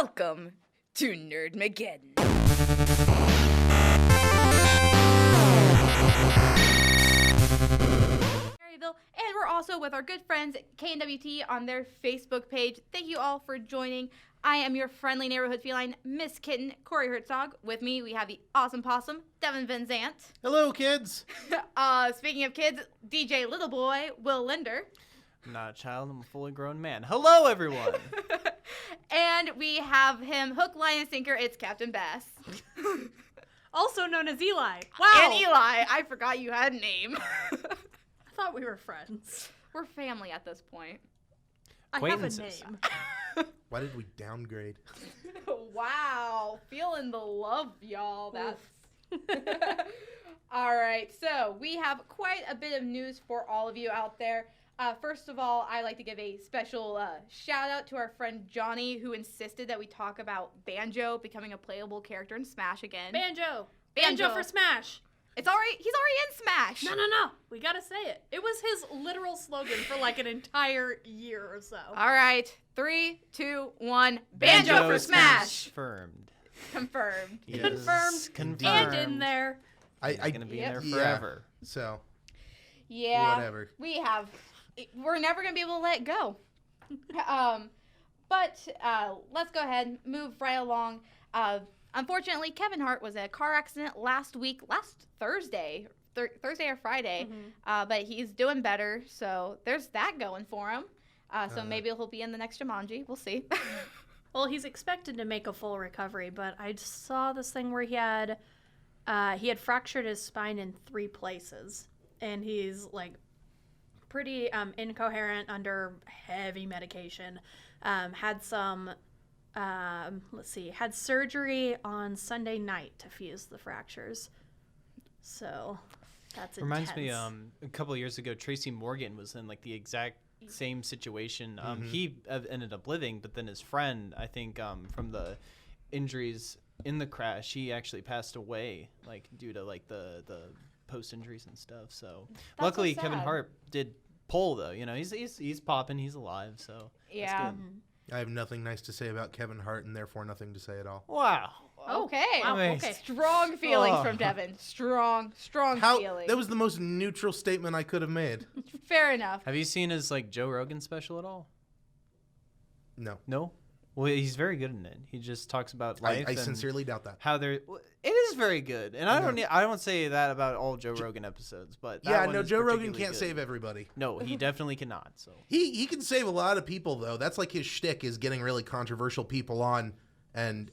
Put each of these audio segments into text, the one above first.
Welcome to Nerdmageddon. And we're also with our good friends KNWT on their Facebook page. Thank you all for joining. I am your friendly neighborhood feline, Miss Kitten, Corey Herzog. With me, we have the awesome possum, Devin Van Zant. Hello, kids. Speaking of kids, DJ Little Boy, Will Linder. I'm not a child, I'm a fully grown man. Hello, everyone. And we have him, hook, line, and sinker. It's Captain Bass. Also known as Eli. Wow. And Eli. I forgot you had a name. I thought we were friends. We're family at this point. I have a name. Why did we downgrade? Wow. Feeling the love, y'all. That's... All right. So we have quite a bit of news for all of you out there. First of all, I'd like to give a special shout out to our friend Johnny, who insisted that we talk about Banjo becoming a playable character in Smash again. Banjo for Smash. He's already in Smash. No. We gotta say it. It was his literal slogan for like an entire year or so. All right. 3, 2, 1. Banjo for Smash. Confirmed. Yes. Confirmed. And in there. He's gonna be in there forever. So. Yeah. Whatever. We're never gonna be able to let it go. But let's go ahead and move right along. Unfortunately, Kevin Hart was in a car accident last Thursday or Friday. Mm-hmm. But he's doing better, so there's that going for him. So maybe he'll be in the next Jumanji. We'll see. Well, he's expected to make a full recovery, but I saw this thing where he had fractured his spine in 3 places, and he's like pretty incoherent under heavy medication. Had surgery on Sunday night to fuse the fractures. So that's Reminds me, intense. a couple of years ago, Tracy Morgan was in like the exact same situation. He ended up living, but then his friend, I think, from the injuries in the crash, he actually passed away, like due to like the post injuries and stuff. So luckily, so Kevin sad. Hart did pull though. You know, he's popping, he's alive. So Yeah. that's good. I have nothing nice to say about Kevin Hart, and therefore nothing to say at all. Wow. Okay. Wow, Amazing. okay. Strong feelings Oh. from Devin. Strong feelings. That was the most neutral statement I could have made. Fair enough. Have you seen his like Joe Rogan special at all? No. No. Well, he's very good in it. He just talks about life. I and sincerely doubt that. how they're. It is very good, and I don't say that about all Joe Rogan episodes, but that Yeah, one no, is Joe Rogan particularly can't good. save everybody. No, he definitely cannot. So He can save a lot of people, though. That's like his shtick, is getting really controversial people on and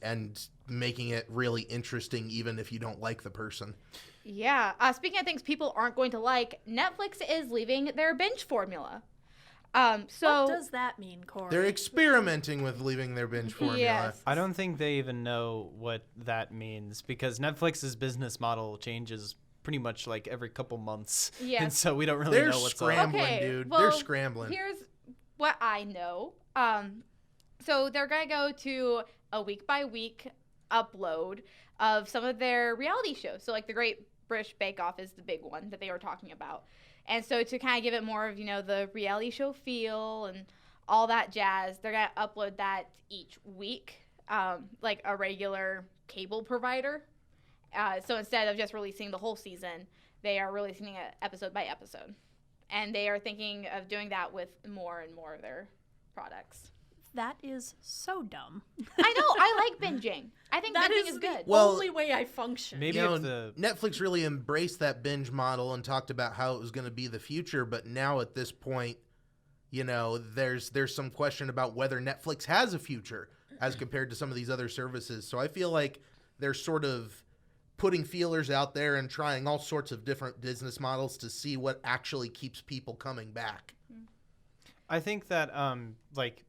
making it really interesting, even if you don't like the person. Yeah. Speaking of things people aren't going to like, Netflix is leaving their binge formula. So What does that mean, Corey? They're experimenting with leaving their binge formula. Yes. I don't think they even know what that means because Netflix's business model changes pretty much like every couple months. Yes. And so we don't really They're know what's up. scrambling, dude. They're scrambling. Here's what I know. So they're going to go to a week-by-week upload of some of their reality shows. So, like, the Great British Bake Off is the big one that they were talking about. And so to kind of give it more of, the reality show feel and all that jazz, they're going to upload that each week, like a regular cable provider. So instead of just releasing the whole season, they are releasing it episode by episode. And they are thinking of doing that with more and more of their products. That is so dumb. I know. I like binging. I think That binging is is good. the Well, only way I function. Maybe You know, if the Netflix really embraced that binge model and talked about how it was going to be the future, but now at this point, there's some question about whether Netflix has a future as compared to some of these other services. So I feel like they're sort of putting feelers out there and trying all sorts of different business models to see what actually keeps people coming back. I think that like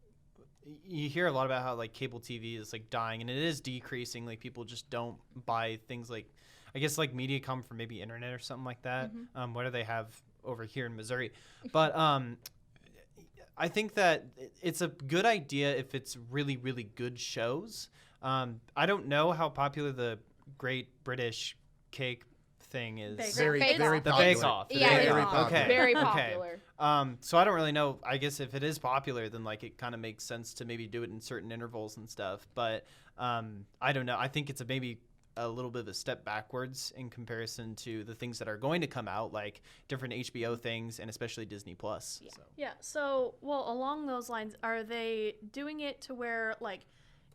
you hear a lot about how like cable TV is like dying and it is decreasing. Like people just don't buy things like, I guess like Mediacom for maybe internet or something like that. What do they have over here in Missouri? But I think that it's a good idea if it's really, really good shows. I don't know how popular the Great British Cake thing is Bake Very, Bake very Off. the popular. Bake Off. Yeah, There it you is. go. popular. Okay. Very Okay. popular. So I don't really know. I guess if it is popular, then like it kind of makes sense to maybe do it in certain intervals and stuff. But I don't know. I think it's maybe a little bit of a step backwards in comparison to the things that are going to come out, like different HBO things and especially Disney Plus. Yeah. So. Yeah. So, well, along those lines, are they doing it to where like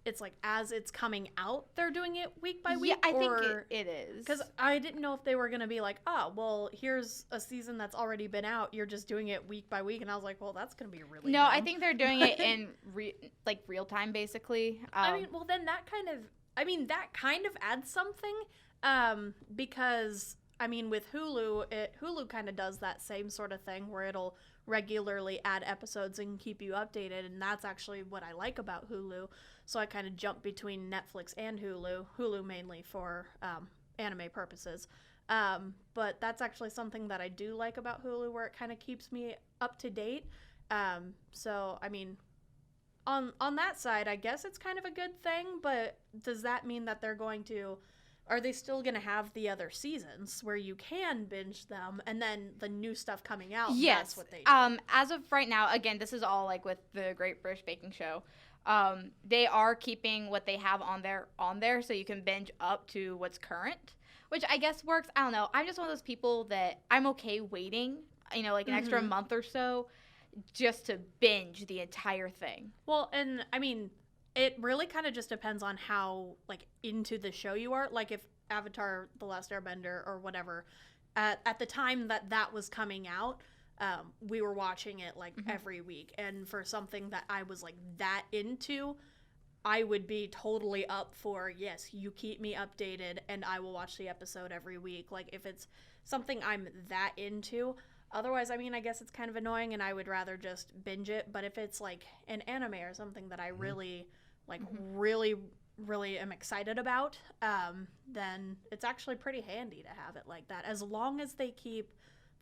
it's like as it's coming out, they're doing it week by week? Yeah, I think or... it is. Because I didn't know if they were going to be like, oh, well, here's a season that's already been out. You're just doing it week by week. And I was like, well, that's going to be really No, dumb. I think they're doing it in real time, basically. I mean, well, then that kind of adds something because, I mean, with Hulu, Hulu kind of does that same sort of thing where it'll regularly add episodes and keep you updated. And that's actually what I like about Hulu. So I kind of jump between Netflix and Hulu mainly for anime purposes. But that's actually something that I do like about Hulu, where it kind of keeps me up to date. So, I mean, on that side, I guess it's kind of a good thing, but does that mean that are they still going to have the other seasons where you can binge them and then the new stuff coming out? yes. That's what they do. As of right now, again, this is all like with the Great British Baking Show. They are keeping what they have on there, so you can binge up to what's current, which I guess works. I don't know. I'm just one of those people that I'm okay waiting, like an extra month or so, just to binge the entire thing. Well, and I mean, it really kind of just depends on how like into the show you are. Like if Avatar: The Last Airbender or whatever, at the time that was coming out, we were watching it like every week. And for something that I was like that into, I would be totally up for, yes, you keep me updated and I will watch the episode every week. Like if it's something I'm that into. Otherwise, I mean, I guess it's kind of annoying and I would rather just binge it. But if it's like an anime or something that I really, really, really am excited about, then it's actually pretty handy to have it like that. As long as they keep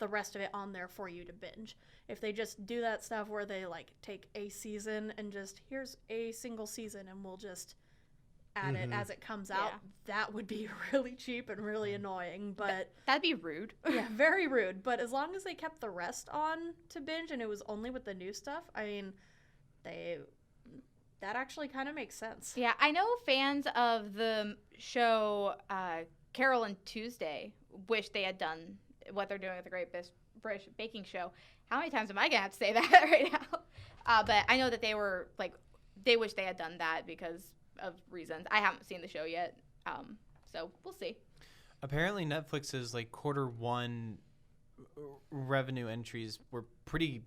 the rest of it on there for you to binge. If they just do that stuff where they like take a season and just, here's a single season and we'll just add it as it comes out, that would be really cheap and really annoying. But that'd be rude. Yeah, very rude. But as long as they kept the rest on to binge and it was only with the new stuff, I mean, that actually kind of makes sense. Yeah, I know fans of the show Carol and Tuesday wish they had done what they're doing with the Great British Baking Show. How many times am I gonna have to say that right now? But I know that they wish they had done that because of reasons. I haven't seen the show yet, so we'll see. Apparently, Netflix's like Q1 revenue entries were pretty.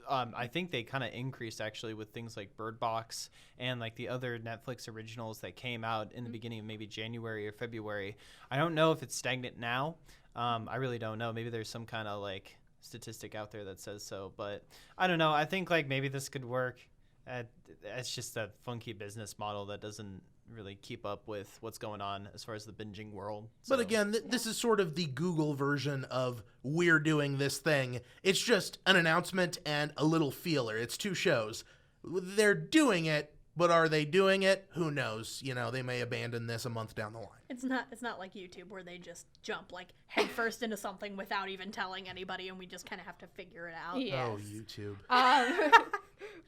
I think they kind of increased actually with things like Bird Box and like the other Netflix originals that came out in the beginning of maybe January or February. I don't know if it's stagnant now. I really don't know. Maybe there's some kind of like statistic out there that says so, but I don't know. I think like maybe this could work. It's just a funky business model that doesn't really keep up with what's going on as far as the binging world. But again, this is sort of the Google version of we're doing this thing. It's just an announcement and a little feeler. It's 2 shows. They're doing it, but are they doing it? Who knows? They may abandon this a month down the line. It's not like YouTube where they just jump like headfirst into something without even telling anybody and we just kind of have to figure it out. Yes. Oh, YouTube.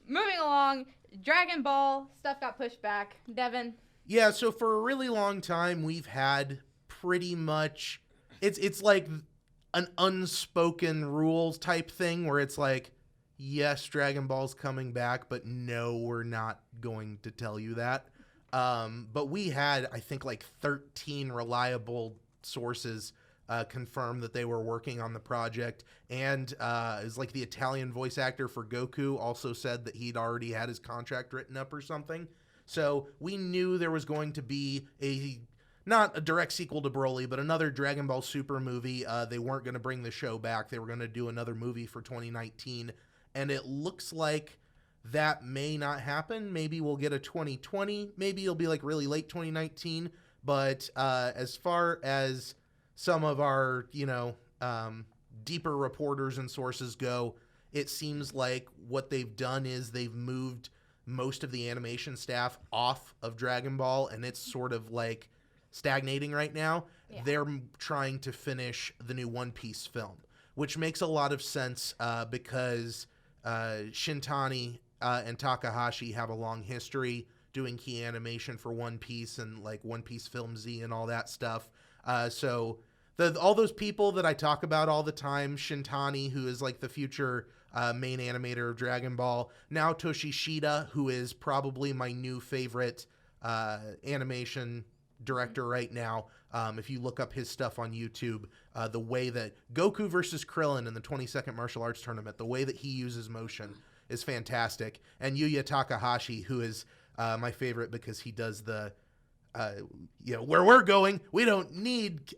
Moving along, Dragon Ball stuff got pushed back. Devin? Yeah, so for a really long time, we've had pretty much, it's like an unspoken rules type thing where it's like, yes, Dragon Ball's coming back, but no, we're not going to tell you that. But we had, I think, like 13 reliable sources confirm that they were working on the project. And it was like the Italian voice actor for Goku also said that he'd already had his contract written up or something. So we knew there was going to be not a direct sequel to Broly, but another Dragon Ball Super movie. They weren't going to bring the show back. They were going to do another movie for 2019. And it looks like that may not happen. Maybe we'll get a 2020. Maybe it'll be like really late 2019. But as far as some of our, deeper reporters and sources go, it seems like what they've done is they've moved most of the animation staff off of Dragon Ball, and it's sort of like stagnating right now. Yeah. They're trying to finish the new One Piece film, which makes a lot of sense because Shintani and Takahashi have a long history doing key animation for One Piece and like One Piece Film Z and all that stuff. So all those people that I talk about all the time, Shintani, who is like the future main animator of Dragon Ball, now Toshishida, who is probably my new favorite animation director right now. If you look up his stuff on YouTube, the way that Goku versus Krillin in the 22nd Martial Arts Tournament, the way that he uses motion is fantastic. And Yuya Takahashi, who is my favorite because he does the, where we're going, we don't need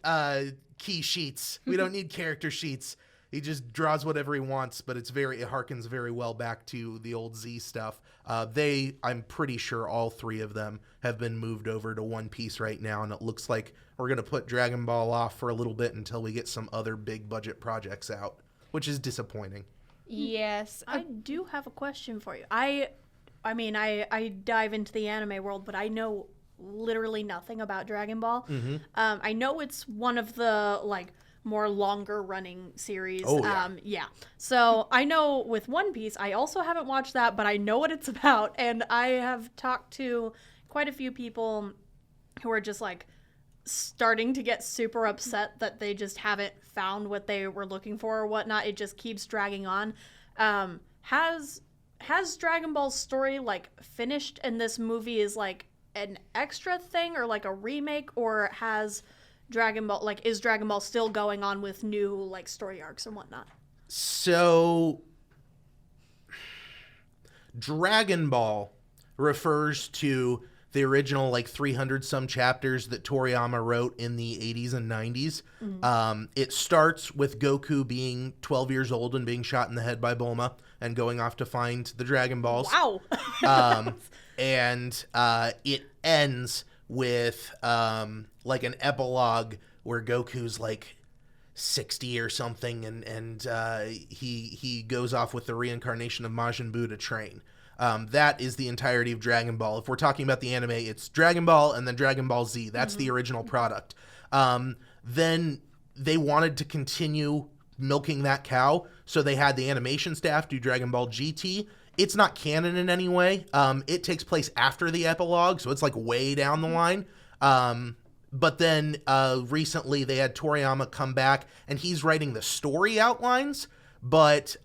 key sheets. We don't need character sheets. He just draws whatever he wants, but it harkens very well back to the old Z stuff. I'm pretty sure all three of them have been moved over to One Piece right now, and it looks like we're going to put Dragon Ball off for a little bit until we get some other big budget projects out, which is disappointing. Yes. I do have a question for you. I mean, I dive into the anime world, but I know literally nothing about Dragon Ball. Mm-hmm. I know it's one of the, like, more longer running series. Oh, yeah. Yeah. So I know with One Piece, I also haven't watched that, but I know what it's about. And I have talked to quite a few people who are just like starting to get super upset that they just haven't found what they were looking for or whatnot. It just keeps dragging on. Has Dragon Ball's story like finished and this movie is like an extra thing or like a remake, or has Dragon Ball, like, is Dragon Ball still going on with new, like, story arcs and whatnot? So, Dragon Ball refers to the original, like, 300-some chapters that Toriyama wrote in the 80s and 90s. Mm-hmm. It starts with Goku being 12 years old and being shot in the head by Bulma and going off to find the Dragon Balls. Wow! And it ends with like an epilogue where Goku's like 60 or something, and he goes off with the reincarnation of Majin Buu to train. That is the entirety of Dragon Ball. If we're talking about the anime, it's Dragon Ball and then Dragon Ball Z. That's the original product. Then they wanted to continue milking that cow, so they had the animation staff do Dragon Ball GT. It's not canon in any way. It takes place after the epilogue, so it's like way down the line. But then recently they had Toriyama come back, and he's writing the story outlines, but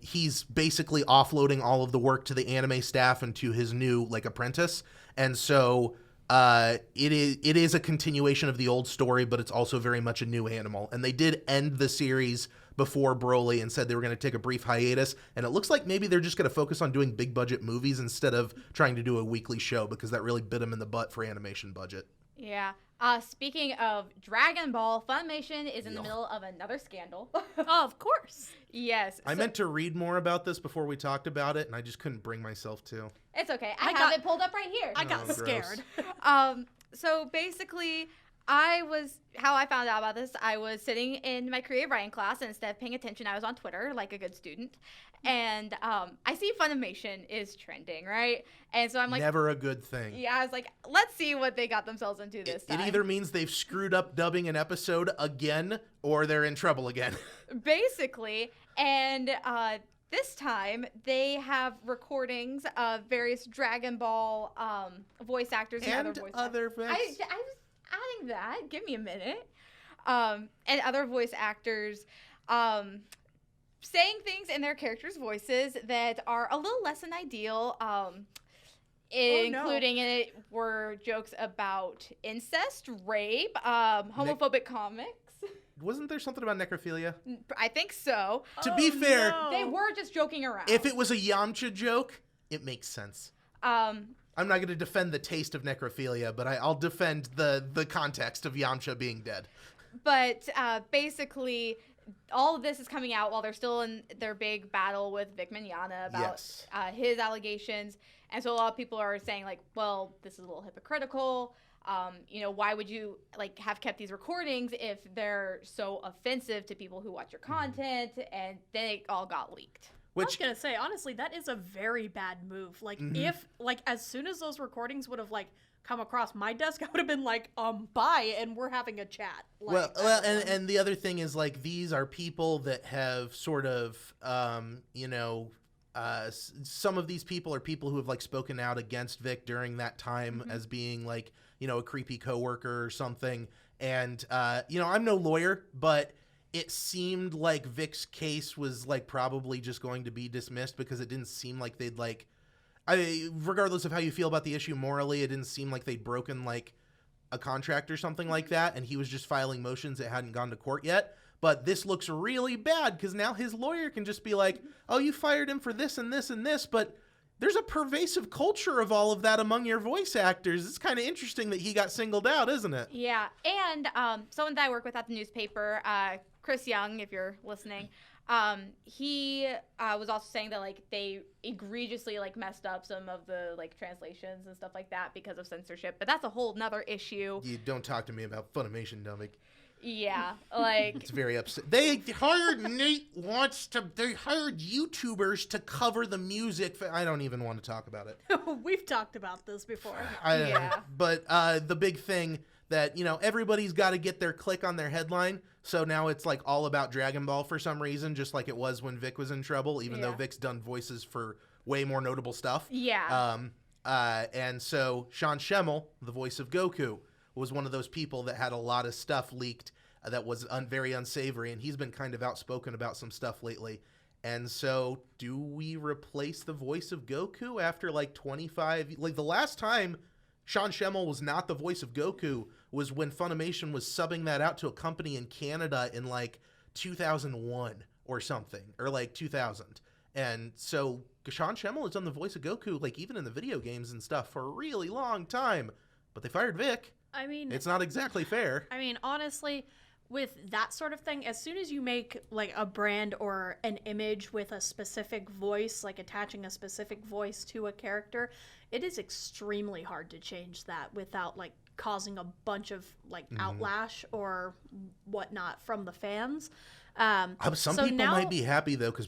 he's basically offloading all of the work to the anime staff and to his new like apprentice. And so it is a continuation of the old story, but it's also very much a new animal. And they did end the series before Broly and said they were going to take a brief hiatus, and it looks like maybe they're just going to focus on doing big budget movies instead of trying to do a weekly show, because that really bit them in the butt for animation budget. Yeah. Speaking of Dragon Ball, Funimation is in the middle of another scandal. Oh, of course. Yes. I meant to read more about this before we talked about it, and I just couldn't bring myself to. It's okay. I have it pulled up right here. I got scared. So basically, how I found out about this, I was sitting in my creative writing class, and instead of paying attention, I was on Twitter like a good student. And I see Funimation is trending, right? And so I'm like... Never a good thing. Yeah, I was like, let's see what they got themselves into this time. It either means they've screwed up dubbing an episode again, or they're in trouble again. Basically. And this time, they have recordings of various Dragon Ball voice actors and other voice actors. I was adding that. Give me a minute. And other voice actors saying things in their characters' voices that are a little less than ideal. Including in it were jokes about incest, rape, homophobic comics. Wasn't there something about necrophilia? I think so. To be fair, they were just joking around. If it was a Yamcha joke, it makes sense. I'm not going to defend the taste of necrophilia, but I'll defend the context of Yamcha being dead. But basically, all of this is coming out while they're still in their big battle with Vic Mignogna about his allegations. And so a lot of people are saying, like, well, this is a little hypocritical. Why would you have kept these recordings if they're so offensive to people who watch your content? And they all got leaked. I was gonna say, honestly, that is a very bad move. If as soon as those recordings would have come across my desk, I would have been like, bye, and we're having a chat. Like, And the other thing is, like, these are people that have sort of, some of these people are people who have, like, spoken out against Vic during that time as being, like, a creepy coworker or something. And, I'm no lawyer, but it seemed like Vic's case was, like, probably just going to be dismissed because it didn't seem like they'd, like, regardless of how you feel about the issue morally, it didn't seem like they'd broken, like, a contract or something like that, and he was just filing motions that hadn't gone to court yet. But this looks really bad because now his lawyer can just be like, oh, you fired him for this and this and this, but there's a pervasive culture of all of that among your voice actors. It's kind of interesting that he got singled out, isn't it? Yeah, and someone that I work with at the newspaper, Chris Young, if you're listening, he was also saying that, like, they egregiously, like, messed up some of the, like, translations and stuff like that because of censorship, but that's a whole nother issue. You don't talk to me about Funimation dubbing. Yeah, like... It's very upset. They hired they hired YouTubers to cover the music. I don't even want to talk about it. We've talked about this before. Yeah. But the big thing that, everybody's got to get their click on their headline. So now it's, like, all about Dragon Ball for some reason, just like it was when Vic was in trouble, even though Vic's done voices for way more notable stuff. Yeah. And so Sean Schemmel, the voice of Goku, was one of those people that had a lot of stuff leaked that was very unsavory, and he's been kind of outspoken about some stuff lately. And so do we replace the voice of Goku after, like, 25... Like, the last time Sean Schemmel was not the voice of Goku was when Funimation was subbing that out to a company in Canada in, like, 2001 or something, or, like, 2000. And so Sean Schemmel has done the voice of Goku, like, even in the video games and stuff for a really long time. But they fired Vic. I mean... It's not exactly fair. I mean, honestly... With that sort of thing, as soon as you make, like, a brand or an image with a specific voice, like attaching a specific voice to a character, it is extremely hard to change that without, like, causing a bunch of, like, outlash or whatnot from the fans. Some people might be happy, though, because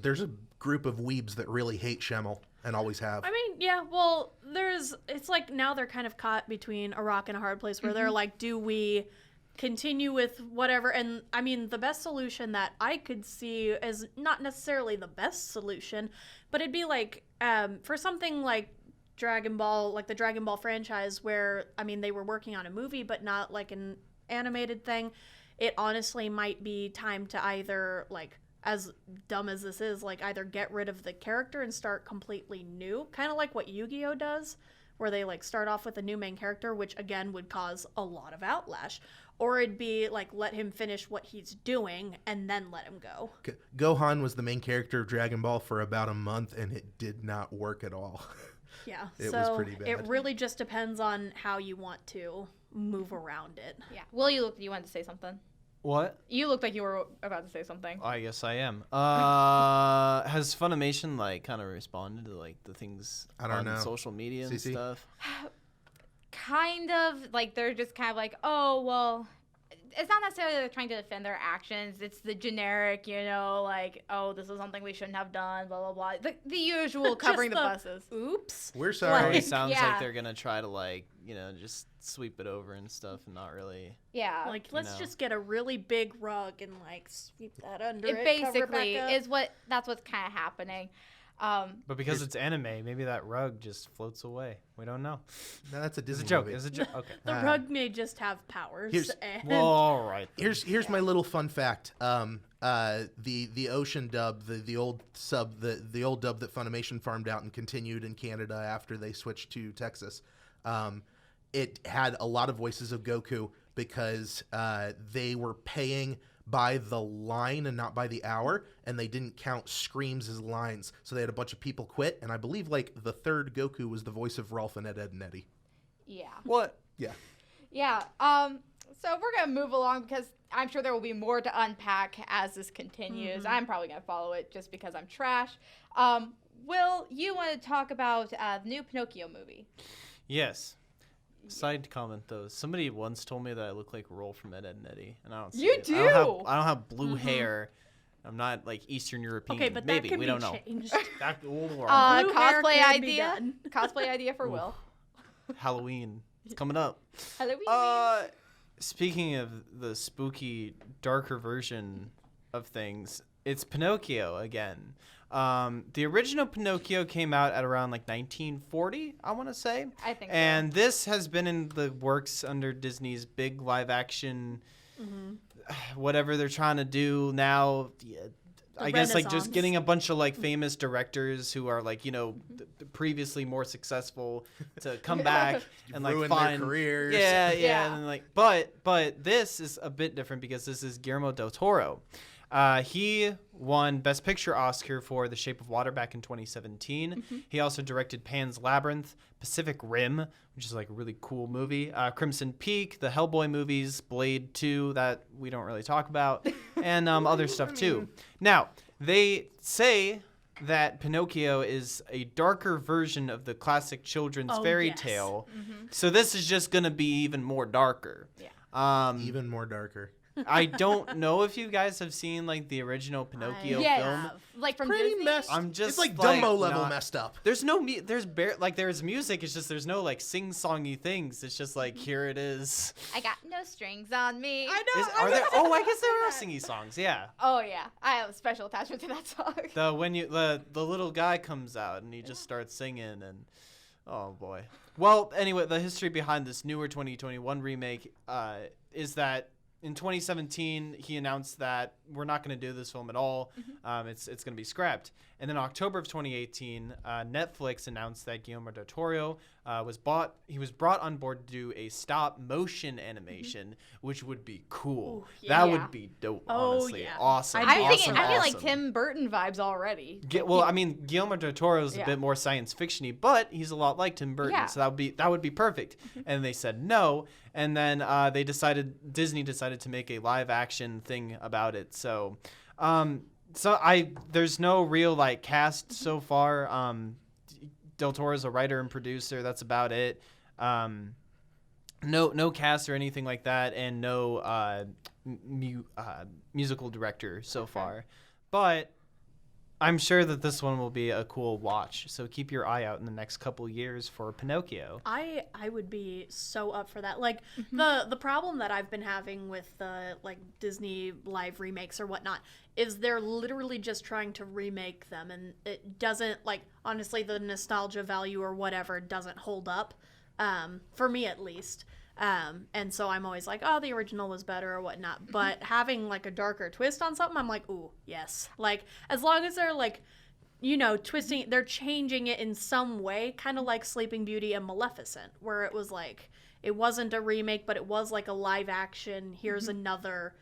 there's a group of weebs that really hate Schemmel and always have. I mean, yeah, well, it's like now they're kind of caught between a rock and a hard place where they're like, do we continue with whatever? And I mean, the best solution that I could see is not necessarily the best solution, but it'd be like for something like Dragon Ball, like the Dragon Ball franchise, where I mean they were working on a movie but not like an animated thing. It honestly might be time to either, like, as dumb as this is, like, either get rid of the character and start completely new, kind of like what Yu-Gi-Oh does, where they, like, start off with a new main character, which again would cause a lot of outlash. Or it'd be, like, let him finish what he's doing and then let him go. Gohan was the main character of Dragon Ball for about a month, and it did not work at all. Yeah, it so was pretty bad. It really just depends on how you want to move around it. Yeah. Will, you wanted to say something? What? You looked like you were about to say something. I guess I am. Has Funimation, like, kind of responded to, like, the things on social media and stuff? Kind of. Like, they're just kind of like, oh, well, it's not necessarily they're trying to defend their actions. It's the generic, like, oh, this is something we shouldn't have done, blah, blah, blah. The usual covering the buses. Oops. We're sorry. It always sounds like they're going to try to, like, just sweep it over and stuff and not really. Yeah. Like, let's just get a really big rug and, like, sweep that under it. Basically is that's what's kind of happening. But because it's anime, maybe that rug just floats away. We don't know. No, that's a Disney movie. It's a joke. Okay. The rug may just have powers. Well, all right. Here's my little fun fact. The Ocean dub, the old sub, the old dub that Funimation farmed out and continued in Canada after they switched to Texas. It had a lot of voices of Goku because they were paying by the line and not by the hour, and they didn't count screams as lines. So they had a bunch of people quit, and I believe, like, the third Goku was the voice of Rolf and Ed, and Eddie. Yeah. What? Yeah. Yeah. So we're going to move along because I'm sure there will be more to unpack as this continues. I'm probably going to follow it just because I'm trash. Will, you want to talk about the new Pinocchio movie? Yes. Side comment though, somebody once told me that I look like Roll from Ed, Ed and Eddie, and I don't. See it. Do? I don't have blue hair. I'm not like Eastern European. Okay, but maybe that can we be don't changed. know. That cosplay idea. Cosplay idea for Will. Halloween. It's coming up. Halloween. Speaking of the spooky, darker version of things, it's Pinocchio again. The original Pinocchio came out at around like 1940, I want to say. I think and this has been in the works under Disney's big live action, whatever they're trying to do now. I guess like just getting a bunch of like famous directors who are like, previously more successful to come back and like find their careers. Yeah. And like, but this is a bit different because this is Guillermo del Toro. He won Best Picture Oscar for The Shape of Water back in 2017. He also directed Pan's Labyrinth, Pacific Rim, which is like a really cool movie, Crimson Peak, the Hellboy movies, Blade 2, that we don't really talk about, and other stuff too. Now, they say that Pinocchio is a darker version of the classic children's fairy tale. So this is just going to be even more darker. Yeah. Even more darker. I don't know if you guys have seen like the original Pinocchio film. Like from Pretty Disney. messed. I'm just it's like like, Dumbo level not- messed up. There's no there's music. It's just there's no like sing-songy things. It's just like here it is. I got no strings on me. I know. Are there? Oh, I guess there are singy songs. Yeah. Oh yeah, I have a special attachment to that song. The little guy comes out and he just starts singing and oh boy. Well, anyway, the history behind this newer 2021 remake is that in 2017, he announced that we're not going to do this film at all. It's going to be scrapped. And then in October of 2018, Netflix announced that Guillermo del Toro was brought on board to do a stop motion animation, which would be cool. Ooh, That yeah. would be dope. Oh, Honestly, yeah. awesome. I'd be I'm thinking, awesome. I feel like Tim Burton vibes already. Well, I mean, Guillermo del Toro is a Yeah. bit more science fiction-y, but he's a lot like Tim Burton, Yeah. so that would be perfect. And they said no, and then Disney decided to make a live-action thing about it. So, there's no real like cast so far. Del Toro's a writer and producer. That's about it. No cast or anything like that, and no musical director so far. But I'm sure that this one will be a cool watch. So keep your eye out in the next couple years for Pinocchio. I would be so up for that. Like the problem that I've been having with the like Disney live remakes or whatnot is they're literally just trying to remake them, and it doesn't, like, honestly, the nostalgia value or whatever doesn't hold up, for me at least. And so I'm always like, oh, the original was better or whatnot. But having like a darker twist on something, I'm like, ooh, yes. Like, as long as they're like, twisting, they're changing it in some way, kind of like Sleeping Beauty and Maleficent, where it was like, it wasn't a remake, but it was like a live action. Here's another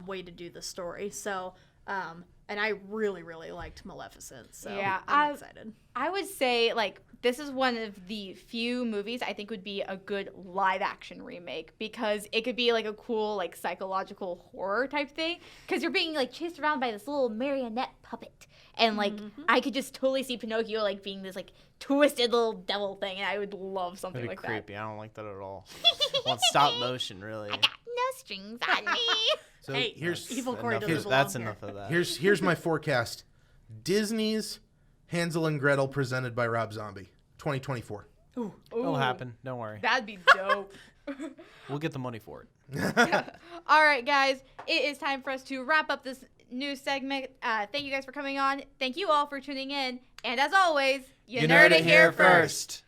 way to do the story. So, and I really, really liked Maleficent. So Yeah, I'm excited. I would say, like, this is one of the few movies I think would be a good live-action remake, because it could be, like, a cool, like, psychological horror type thing, because you're being, like, chased around by this little marionette puppet, and, like, I could just totally see Pinocchio, like, being this, like, twisted little devil thing, and I would love something That'd be like creepy. I don't like that at all. I want stop motion, really. that. I got no strings on me. So Hey, here's Evil Corey doesn't belong That's here. enough of that. here's my forecast. Disney's Hansel and Gretel presented by Rob Zombie, 2024. It'll happen. Don't worry. That'd be dope. We'll get the money for it. All right, guys, it is time for us to wrap up this new segment. Thank you guys for coming on. Thank you all for tuning in. And as always, you nerd it here first.